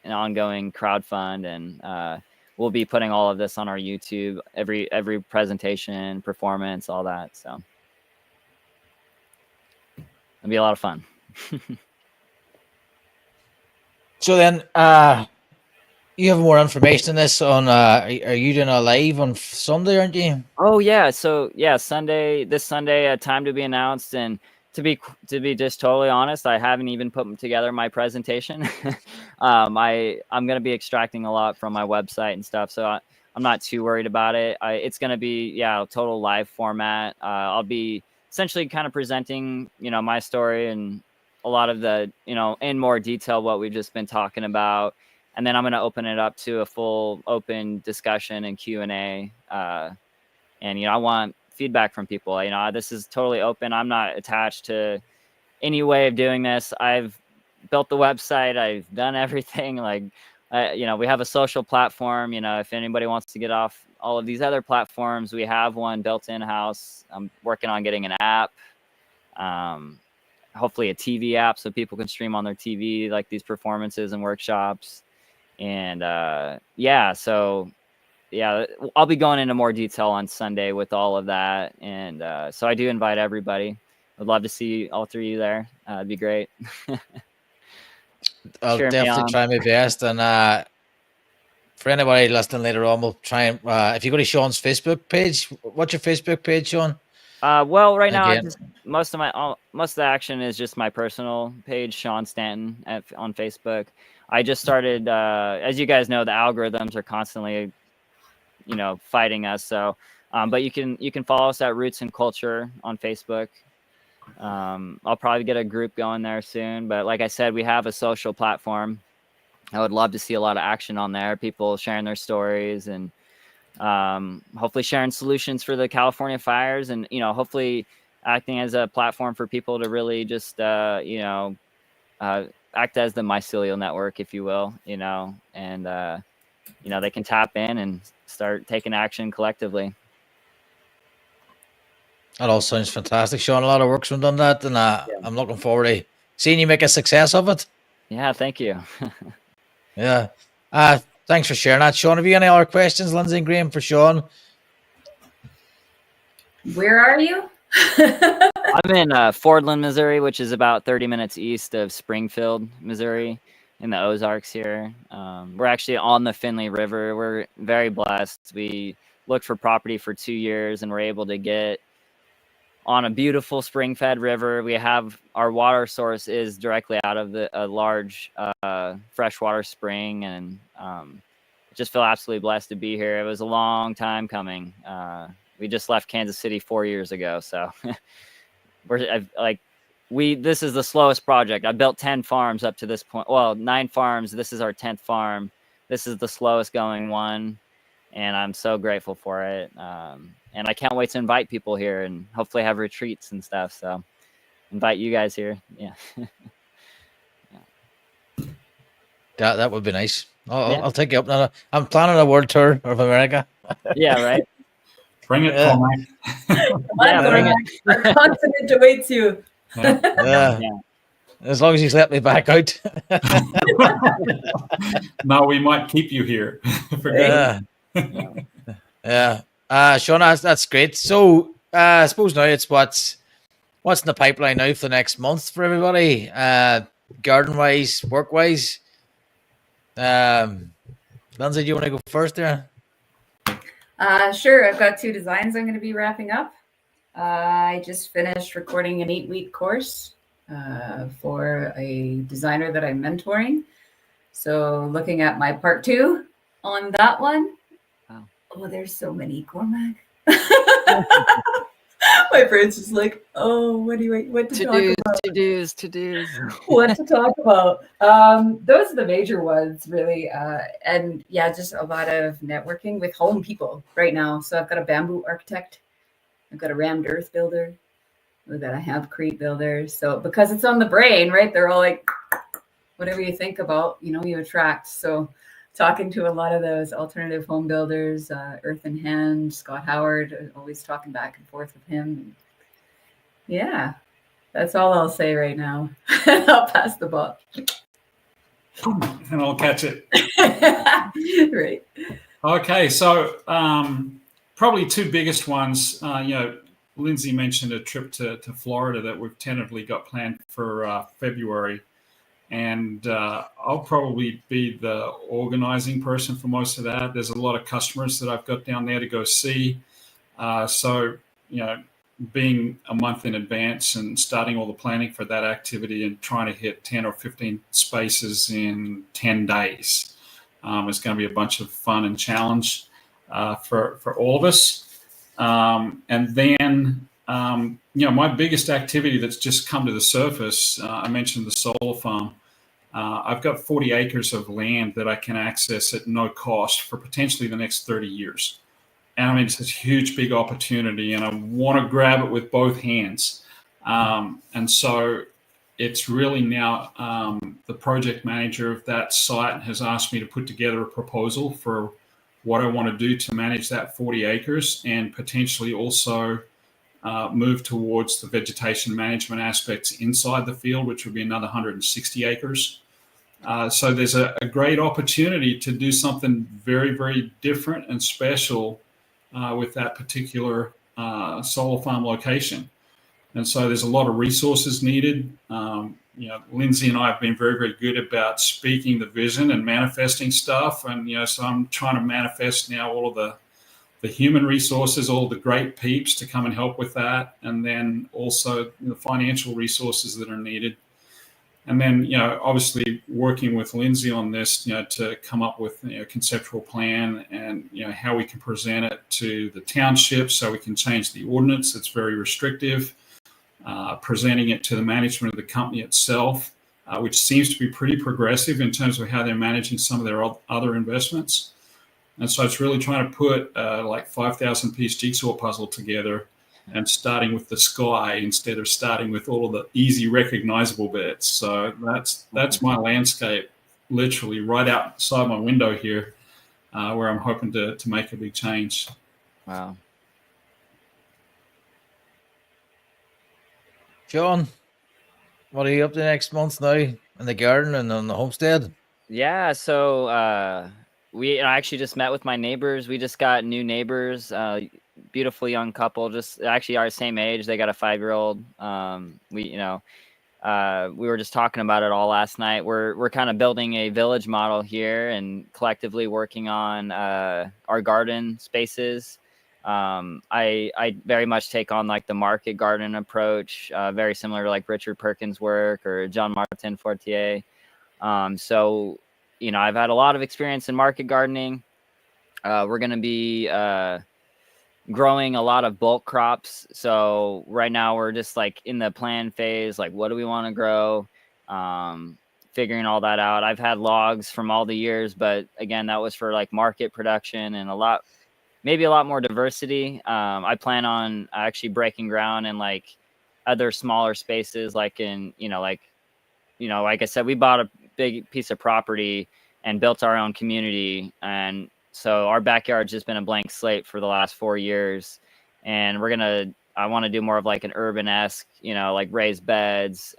crowdfund, and we'll be putting all of this on our YouTube, every presentation, performance, all that. So it'll be a lot of fun. So then, you have more information on this on, are you doing a live on Sunday, aren't you? Oh yeah. So yeah, this Sunday, time to be announced. And to be just totally honest, I haven't even put together my presentation. I'm going to be extracting a lot from my website and stuff. So I'm not too worried about it. It's going to be, a total live format. I'll be essentially kind of presenting, my story and a lot of the, in more detail what we've just been talking about. And then I'm going to open it up to a full open discussion and Q&A. And, I want feedback from people. This is totally open. I'm not attached to any way of doing this. I've built the website. I've done everything. Like, we have a social platform. If anybody wants to get off all of these other platforms, we have one built in-house. I'm working on getting an app, hopefully a TV app so people can stream on their TV, like these performances and workshops. And so I'll be going into more detail on Sunday with all of that. And so I do invite everybody. I'd love to see all three of you there. It'd be great. I'll definitely try my best. And for anybody listening later on, we'll try and if you go to Sean's Facebook page, what's your Facebook page, Sean? Well, right now, most of the action is just my personal page, Sean Stanton, on Facebook. I just started, as you guys know, the algorithms are constantly, fighting us. So, but you can follow us at Roots and Culture on Facebook. I'll probably get a group going there soon. But like I said, we have a social platform. I would love to see a lot of action on there. People sharing their stories and hopefully sharing solutions for the California fires, and hopefully acting as a platform for people to really just act as the mycelial network, if you will, and they can tap in and start taking action collectively. That all sounds fantastic, Sean. A lot of work's been done that, and I'm looking forward to seeing you make a success of it. Yeah, thank you. Yeah. Thanks for sharing that, Sean. Have you any other questions, Lindsay and Graham, for Sean? Where are you? I'm in Fordland, Missouri, which is about 30 minutes east of Springfield, Missouri, in the Ozarks here. We're actually on the Finley River. We're very blessed. We looked for property for 2 years and were able to get on a beautiful spring-fed river. We have our water source is directly out of a large freshwater spring, and just feel absolutely blessed to be here. It was a long time coming. We just left Kansas City 4 years ago, so this is the slowest project. I built 10 farms up to this point. Well, 9 farms. This is our 10th farm. This is the slowest going one, and I'm so grateful for it. And I can't wait to invite people here and hopefully have retreats and stuff. So invite you guys here. Yeah. That would be nice. I'll take you up now. I'm planning a world tour of America. Yeah, right. Bring it, Cormac. Bring it. Our continent awaits you. Yeah. As long as you let me back out. No, we might keep you here. Yeah. Sean, that's great. So I suppose now it's what's in the pipeline now for the next month for everybody, garden wise, work wise. Lindsay, do you want to go first there? Sure. I've got 2 designs I'm going to be wrapping up. I just finished recording an 8-week course for a designer that I'm mentoring. So looking at my part 2 on that one. Wow. Oh, there's so many, Cormac. My brain's just like, oh, what to talk about? To-dos. What to talk about? Those are the major ones, really. And yeah, just a lot of networking with home people right now. So I've got a bamboo architect. I've got a rammed earth builder. We've got a hempcrete builder. So because it's on the brain, right? They're all like, whatever you think about, you attract. So talking to a lot of those alternative home builders, Earth in Hand, Scott Howard, always talking back and forth with him. Yeah, that's all I'll say right now. I'll pass the ball. And I'll catch it. Right. Okay, so probably 2 biggest ones. Lindsay mentioned a trip to Florida that we've tentatively got planned for February. And I'll probably be the organizing person for most of that. There's a lot of customers that I've got down there to go see. So, being a month in advance and starting all the planning for that activity and trying to hit 10 or 15 spaces in 10 days is going to be a bunch of fun and challenge for all of us. And then my biggest activity that's just come to the surface, I mentioned the solar farm. I've got 40 acres of land that I can access at no cost for potentially the next 30 years. And I mean, it's a huge, big opportunity, and I want to grab it with both hands. And so it's really now the project manager of that site has asked me to put together a proposal for what I want to do to manage that 40 acres and potentially also move towards the vegetation management aspects inside the field, which would be another 160 acres. So there's a great opportunity to do something very, very different and special with that particular solar farm location. And so there's a lot of resources needed. Lindsay and I have been very, very good about speaking the vision and manifesting stuff. And, so I'm trying to manifest now all of the human resources, all the great peeps to come and help with that. And then also the financial resources that are needed. And then, obviously working with Lindsay on this, to come up with a conceptual plan and, how we can present it to the township so we can change the ordinance that's very restrictive, presenting it to the management of the company itself, which seems to be pretty progressive in terms of how they're managing some of their other investments. And so it's really trying to put like 5,000 piece jigsaw puzzle together and starting with the sky instead of starting with all of the easy recognizable bits. So that's my landscape, literally right outside my window here, where I'm hoping to make a big change. Wow. Sean, what are you up to next month now in the garden and on the homestead? Yeah, so I actually just met with my neighbors. We just got new neighbors, beautiful young couple, just actually our same age. They got a 5-year-old. We were just talking about it all last night. We're kind of building a village model here and collectively working on our garden spaces. I very much take on like the market garden approach, very similar to like Richard Perkins' work or John Martin Fortier. So, I've had a lot of experience in market gardening. We're going to be growing a lot of bulk crops. So right now we're just like in the plan phase, like what do we want to grow? Figuring all that out. I've had logs from all the years, but again, that was for like market production and maybe a lot more diversity. I plan on actually breaking ground in like other smaller spaces, like in, like I said, we bought a big piece of property and built our own community. And so our backyard's just been a blank slate for the last 4 years. And I want to do more of like an urban-esque, like raised beds.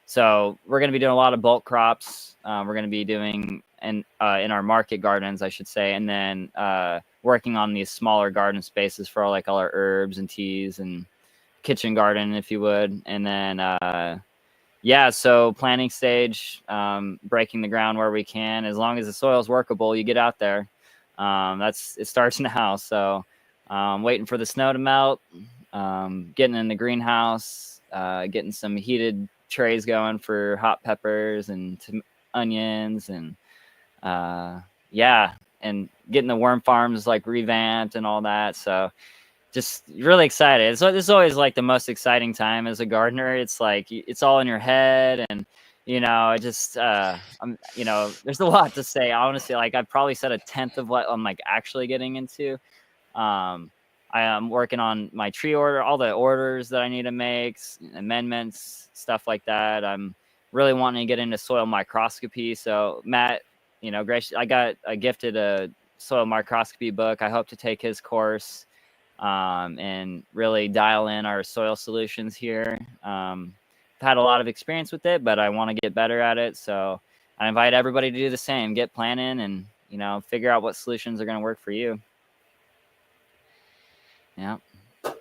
So we're going to be doing a lot of bulk crops. We're going to be doing in our market gardens, I should say. And then working on these smaller garden spaces for all our herbs and teas and kitchen garden, if you would. And then, so planting stage, breaking the ground where we can. As long as the soil's workable, you get out there. It starts now. So waiting for the snow to melt, getting in the greenhouse, getting some heated trays going for hot peppers and onions and and getting the worm farms like revamped and all that. So just really excited. So this is always like the most exciting time as a gardener. It's like it's all in your head, and there's a lot to say. Honestly, like I've probably said 1/10 of what I'm like actually getting into. I am working on my tree order, all the orders that I need to make, amendments, stuff like that. I'm really wanting to get into soil microscopy. So Matt, I got gifted a soil microscopy book. I hope to take his course. And really dial in our soil solutions here. I've had a lot of experience with it, but I want to get better at it. So I invite everybody to do the same, get planning and, figure out what solutions are going to work for you. Yeah.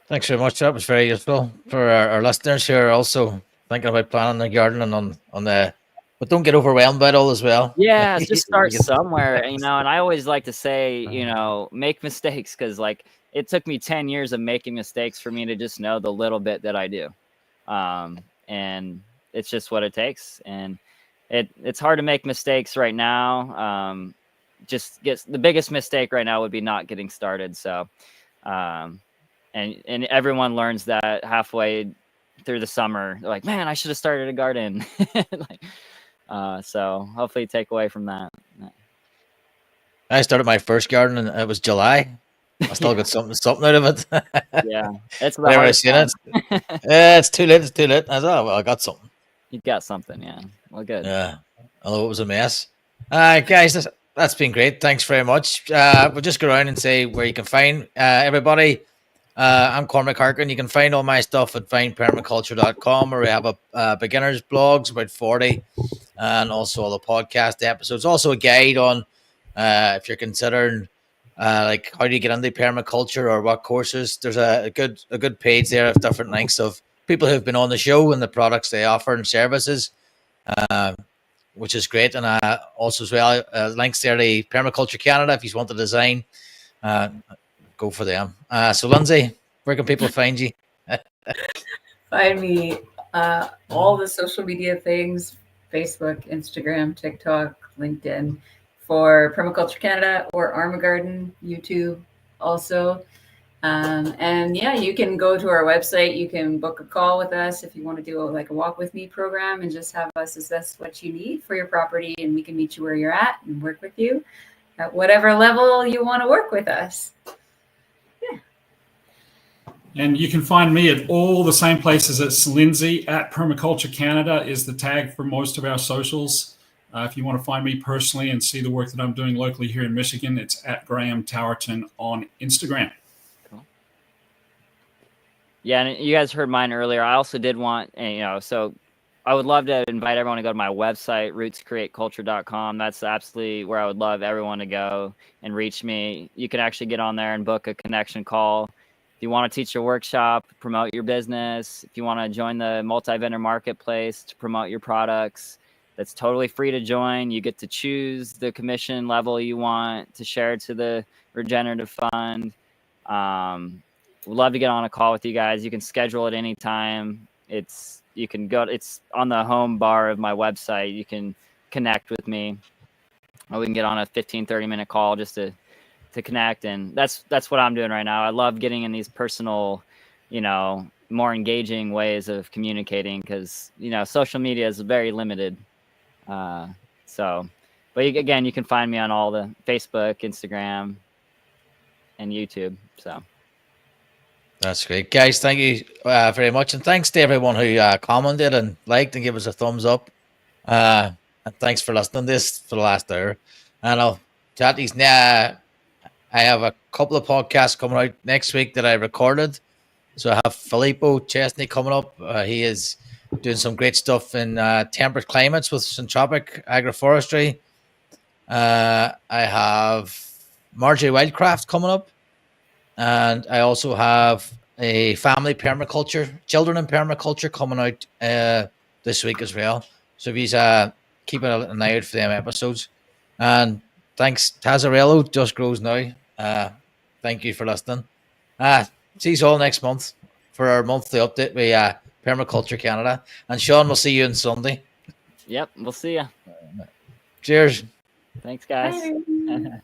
Thanks very much. That was very useful for our listeners who are also thinking about planning their garden and on the, but don't get overwhelmed by it all as well. Yeah, just start somewhere, and I always like to say, make mistakes, because like it took me 10 years of making mistakes for me to just know the little bit that I do. And it's just what it takes. And it's hard to make mistakes right now. The biggest mistake right now would be not getting started. So and everyone learns that halfway through the summer. They're like, man, I should have started a garden. Like, so hopefully take away from that. I started my first garden and it was July. I still got something out of it. Yeah, it's the Whenever I hardest seen time. it, it's too late. It's too late. I thought, well, I got something. You got something, yeah. Well, good. Yeah, although it was a mess. Guys, that's been great. Thanks very much. We'll just go around and say where you can find everybody. I'm Cormac Harkin. You can find all my stuff at vinepermaculture.com, where we have a beginner's blogs, about 40, and also all the podcast episodes. Also a guide on if you're considering like how do you get into permaculture or what courses. There's a good page there of different links of people who've been on the show and the products they offer and services, which is great. And also as well, links there to Permaculture Canada if you want the design. Go for them. So Lindsay, where can people find you? Find me all the social media things, Facebook, Instagram, TikTok, LinkedIn, for Permaculture Canada or Arma Garden, YouTube also. And yeah, you can go to our website. You can book a call with us if you want to do a walk with me program and just have us assess what you need for your property, and we can meet you where you're at and work with you at whatever level you want to work with us. And you can find me at all the same places. It's Lindsay at Permaculture Canada is the tag for most of our socials. If you want to find me personally and see the work that I'm doing locally here in Michigan, it's at Graham Towerton on Instagram. Cool. Yeah, and you guys heard mine earlier. I also did want, so I would love to invite everyone to go to my website, rootscreateculture.com. That's absolutely where I would love everyone to go and reach me. You can actually get on there and book a connection call. If you want to teach a workshop, promote your business, if you want to join the multi-vendor marketplace to promote your products, that's totally free to join. You get to choose the commission level you want to share to the regenerative fund. We'd love to get on a call with you guys. You can schedule at any time. It's on the home bar of my website. You can connect with me. Or we can get on a 15-30 minute call just to connect, and that's what I'm doing right now. I love getting in these personal, more engaging ways of communicating because social media is very limited. But again, you can find me on all the Facebook, Instagram, and YouTube. So That's great, guys. Thank you very much, and thanks to everyone who commented and liked and gave us a thumbs up. And thanks for listening to this for the last hour. And I'll chat these now. I have a couple of podcasts coming out next week that I recorded. So I have Filippo Chesney coming up. He is doing some great stuff in temperate climates with syntropic agroforestry. I have Marjorie Wildcraft coming up. And I also have a family permaculture, children in permaculture coming out this week as well. So if he's keeping an eye out for them episodes. And thanks, Tazarello, Just Grows Now. Thank you for listening. See you all next month for our monthly update with Permaculture Canada. And Sean, we'll see you on Sunday. Yep, we'll see ya. Cheers. Thanks, guys. Bye.